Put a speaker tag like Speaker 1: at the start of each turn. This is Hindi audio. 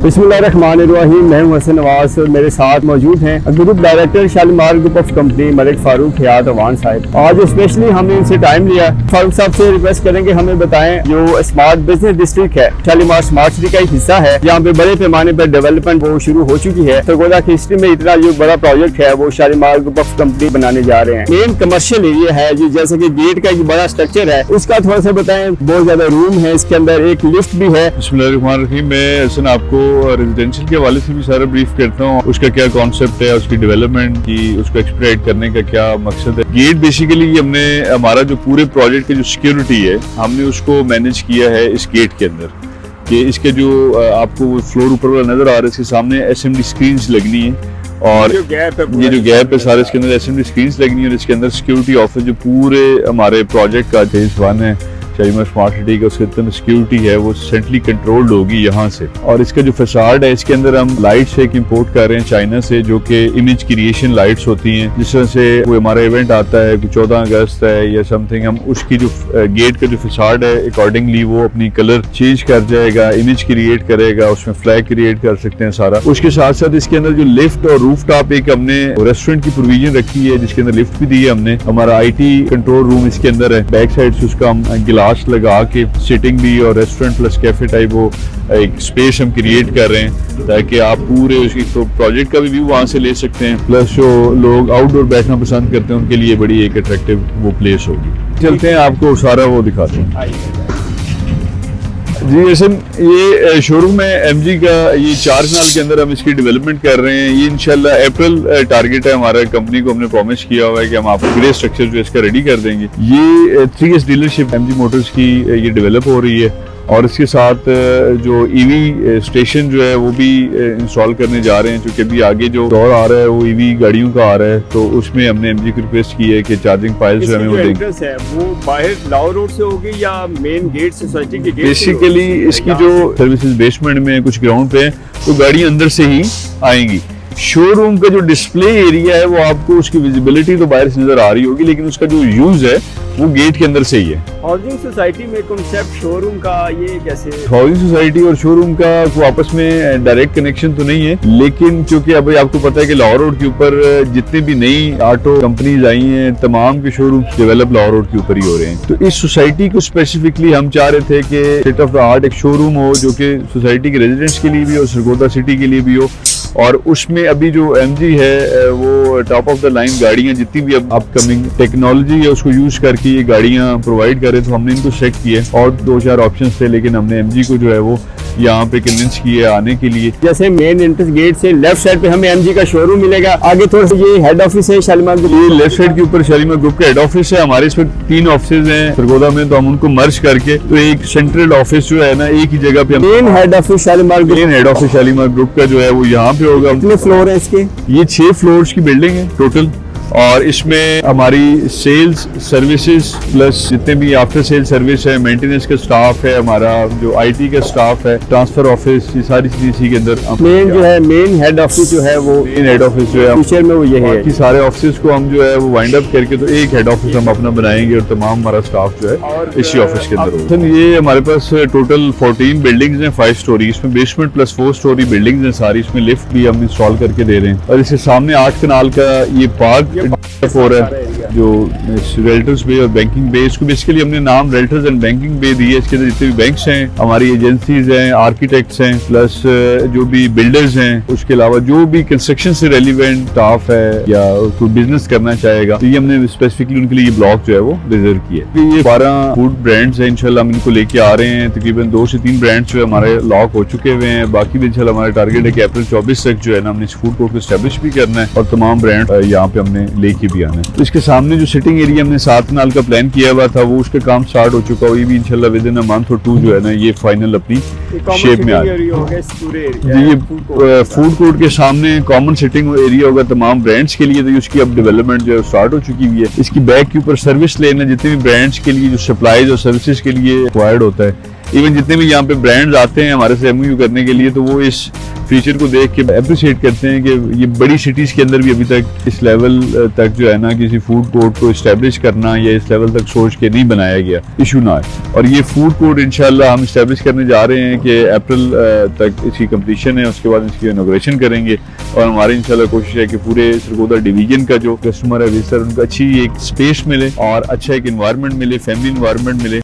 Speaker 1: बिस्मिल्लाहिर्रहमानिर्रहीम। मैं हूं हसन नवाज और मेरे साथ मौजूद हैं group director Shalimar group of company Malik Farooq Hayat Awan sahab. आज स्पेशली हमने इनसे टाइम लिया। फारूक साहब से रिक्वेस्ट करेंगे हमें बताएं जो स्मार्ट बिजनेस डिस्ट्रिक्ट है शालीमार स्मार्ट सिटी का एक हिस्सा है। यहाँ पे बड़े पैमाने पर डेवलपमेंट वो शुरू हो चुकी है। सरगोदा की हिस्ट्री में इतना जो बड़ा प्रोजेक्ट है वो शालीमार ग्रुप ऑफ कंपनी बनाने जा रहे हैं। मेन कमर्शियल एरिया है जी, जैसे की गेट का एक बड़ा स्ट्रक्चर है, उसका थोड़ा सा बताएं। बहुत ज्यादा रूम है, इसके अंदर एक लिफ्ट भी है।
Speaker 2: बिस्मिल्लाहिर्रहमानिर्रहीम। मैं हसन आपको रेजिडेंशियल के हवाले से भी सारा ब्रीफ करता हूँ, उसका क्या कॉन्सेप्ट है, उसकी डेवलपमेंट की, उसको एक्सप्लोरेट करने का क्या मकसद है। गेट बेसिकली हमने हमारा जो पूरे प्रोजेक्ट की जो सिक्योरिटी है हमने उसको मैनेज किया है इस गेट के अंदर कि इसके जो आपको फ्लोर ऊपर वाला नजर आ रहा है इसके सामने SMD स्क्रीन्स लगनी है और ये जो गैप है सारे इसके अंदर SMD स्क्रीन्स लगनी है और इसके अंदर सिक्योरिटी ऑफिस जो पूरे हमारे प्रोजेक्ट का फेज 1 है शालीमार स्मार्ट सिटी का, उसके अंदर सिक्योरिटी है वो सेंट्रली कंट्रोल्ड होगी यहाँ से। और इसका जो फसाड है इसके अंदर हम लाइट्स एक इंपोर्ट कर रहे हैं चाइना से, जो कि इमेज क्रिएशन लाइट्स होती हैं। जिस तरह से कोई हमारा इवेंट आता है, 14 अगस्त है या समथिंग, हम उसकी जो गेट का जो फसाड है अकॉर्डिंगली वो अपनी कलर चेंज कर जाएगा, इमेज क्रिएट करेगा, उसमें फ्लैग क्रिएट कर सकते हैं सारा। उसके साथ साथ इसके अंदर जो लिफ्ट और रूफ टॉप एक हमने रेस्टोरेंट की प्रोविजन रखी है जिसके अंदर लिफ्ट भी दी है हमने। हमारा IT कंट्रोल रूम इसके अंदर है, बैक साइड से उसका हम गिलास लगा के सिटिंग भी और रेस्टोरेंट प्लस कैफे टाइप वो एक स्पेस हम क्रिएट कर रहे हैं ताकि आप पूरे उसकी तो प्रोजेक्ट का भी व्यू वहां से ले सकते हैं। प्लस जो लोग आउटडोर बैठना पसंद करते हैं उनके लिए बड़ी एक अट्रैक्टिव वो प्लेस होगी। चलते हैं आपको सारा वो दिखाते हैं जी। ऐसे ये शोरूम है MG का, ये 4 साल के अंदर हम इसकी डेवलपमेंट कर रहे हैं। ये इंशाल्लाह अप्रैल टारगेट है हमारा। कंपनी को हमने प्रॉमिस किया हुआ है कि हम आपको ग्रे स्ट्रक्चर जो इसका रेडी कर देंगे। ये 3S डीलरशिप MG मोटर्स की ये डेवलप हो रही है और इसके साथ जो EV स्टेशन जो है वो भी इंस्टॉल करने जा रहे हैं, क्योंकि अभी आगे जो दौर आ रहा है वो EV गाड़ियों का आ रहा है, तो उसमें हमने MG को रिक्वेस्ट की है कि चार्जिंग पाइल्स जो हमें वो देंगे।
Speaker 1: वो बाहर लाहौर रोड से होगी या मेन गेट सोसाइटी के गेट?
Speaker 2: बेसिकली इसकी जो सर्विसेज बेसमेंट में है, कुछ ग्राउंड पे है, तो गाड़ी अंदर से ही आएंगी। शोरूम का जो डिस्प्ले एरिया है वो आपको उसकी विजिबिलिटी तो बाहर से नजर आ रही होगी, लेकिन उसका जो यूज है वो गेट के अंदर से ही है।
Speaker 1: हाउसिंग सोसाइटी में कॉन्सेप्ट शोरूम का ये कैसे?
Speaker 2: हाउसिंग सोसाइटी और शोरूम का वो आपस में डायरेक्ट कनेक्शन तो नहीं है, लेकिन क्योंकि अब आपको पता है कि लाहौर रोड के ऊपर जितनी भी नई ऑटो कंपनीज आई हैं तमाम के शोरूम डेवलप लाहौर रोड के ऊपर ही हो रहे हैं। तो इस सोसाइटी को स्पेसिफिकली हम चाह रहे थे कि स्टेट ऑफ द आर्ट एक शोरूम हो जो कि सोसाइटी के रेजिडेंट्स के लिए भी हो, सरगोदा सिटी के लिए भी हो। और उसमें अभी जो MG है वो टॉप ऑफ द लाइन गाड़ियां जितनी भी अब अपकमिंग टेक्नोलॉजी है उसको यूज करके ये गाड़ियां प्रोवाइड करें, तो हमने इनको सेलेक्ट किए और 2-4 ऑप्शंस थे, लेकिन हमने MG को जो है वो यहाँ पे कन्विंस किए आने के लिए।
Speaker 1: जैसे मेन एंट्रेंस गेट से लेफ्ट साइड पे हमें MG का शोरूम मिलेगा, आगे थोड़ा सा ये हेड ऑफिस है शालीमार ग्रुप।
Speaker 2: ये लेफ्ट साइड के ऊपर शालीमार ग्रुप का हेड ऑफिस है। हमारे इसमें 3 ऑफिस हैं सरगोदा में, तो हम उनको मर्ज करके तो एक सेंट्रल ऑफिस जो है ना एक ही जगह पे
Speaker 1: main head office Shalimar group,
Speaker 2: main head office Shalimar group का जो है वो यहाँ पे होगा।
Speaker 1: कितने फ्लोर है इसके?
Speaker 2: ये 6 फ्लोर्स की बिल्डिंग है टोटल, और इसमें हमारी सेल्स सर्विसेज प्लस जितने भी आफ्टर सेल सर्विस है, मेंटेनेंस का स्टाफ है, हमारा जो IT का स्टाफ है, ट्रांसफर ऑफिस, ये सारी चीजें इसी के अंदर।
Speaker 1: मेन जो है मेन हेड ऑफिस जो है वो
Speaker 2: मेन हेड ऑफिस जो है
Speaker 1: फ्यूचर में वो ये है
Speaker 2: कि सारे ऑफिस को हम जो है वो वाइंड अप करके तो एक हेड ऑफिस हम अपना बनाएंगे और तमाम हमारा स्टाफ जो है इसी ऑफिस के अंदर होगा। ये हमारे पास टोटल 14 बिल्डिंग्स हैं 5 स्टोरी, इसमें बेसमेंट प्लस 4 स्टोरी बिल्डिंग्स हैं सारी। इसमें लिफ्ट भी हम इंस्टॉल करके दे रहे हैं और इसके सामने 8 कनाल का ये पार्क फोर है जो रेल्टर्स बे और बैंकिंग बे, इसको बेसिकली हमने नाम रेल्टर्स एंड बैंकिंग बे दी है। इसके अंदर जितने भी बैंक्स हैं, हमारी एजेंसीज हैं, आर्किटेक्ट्स हैं, प्लस जो भी बिल्डर्स हैं, उसके अलावा जो भी कंस्ट्रक्शन से रेलिवेंट स्टाफ है या कोई बिजनेस करना चाहेगा, तो ये हमने स्पेसिफिकली उनके लिए ये ब्लॉक जो है वो रिजर्व किया है। ये 12 फूड ब्रांड्स हैं, इंशाल्लाह हम इनको लेके आ रहे हैं। तकरीबन 2 से 3 ब्रांड्स जो है हमारे लॉक हो चुके हुए हैं, बाकी भी इंशाल्लाह हमारा टारगेट है कि अप्रैल 24 तक जो है ना हमने इस फूड कोर्ट को एस्टेब्लिश भी करना है और तमाम ब्रांड यहाँ पे हमने लेके भी आना है। तो इसके सामने जो सिटिंग एरिया हमने 7 कनाल का प्लान किया हुआ था वो उसका काम स्टार्ट हो चुका है। ये भी इंशाल्लाह विद इन अ मंथ और 2 जो है ना ये फाइनल अपनी शेप में आ गया। ये फूड कोर्ट के सामने कॉमन सिटिंग एरिया होगा तमाम ब्रांड्स के लिए, तो उसकी अब डेवलपमेंट जो है स्टार्ट हो चुकी हुई है। इसकी बैक के ऊपर सर्विस लेन है, जितने भी ब्रांड्स के लिए जो सप्लाईज और सर्विसेज के लिए रिक्वायर्ड होता है, इवन जितने भी यहाँ पे ब्रांड्स आते हैं हमारे से MOU करने के लिए, तो वो इस फीचर को देख के अप्रिशिएट करते हैं कि ये बड़ी सिटीज के अंदर भी अभी तक इस लेवल तक जो है ना किसी फूड कोर्ट को इस्टेब्लिश करना या इस लेवल तक सोच के नहीं बनाया गया, इशू ना है। और ये फूड कोर्ट इंशाल्लाह हम इस्टेब्लिश करने जा रहे हैं कि अप्रैल तक इसकी कंप्लीशन है, उसके बाद इसकी इनॉग्रेशन करेंगे। और हमारी इंशाल्लाह कोशिश है कि पूरे सरगोदा डिवीजन का जो कस्टमर है विजिटर उनको अच्छी एक स्पेस मिले और अच्छा एक इन्वायरमेंट मिले, फैमिली इन्वायरमेंट मिले।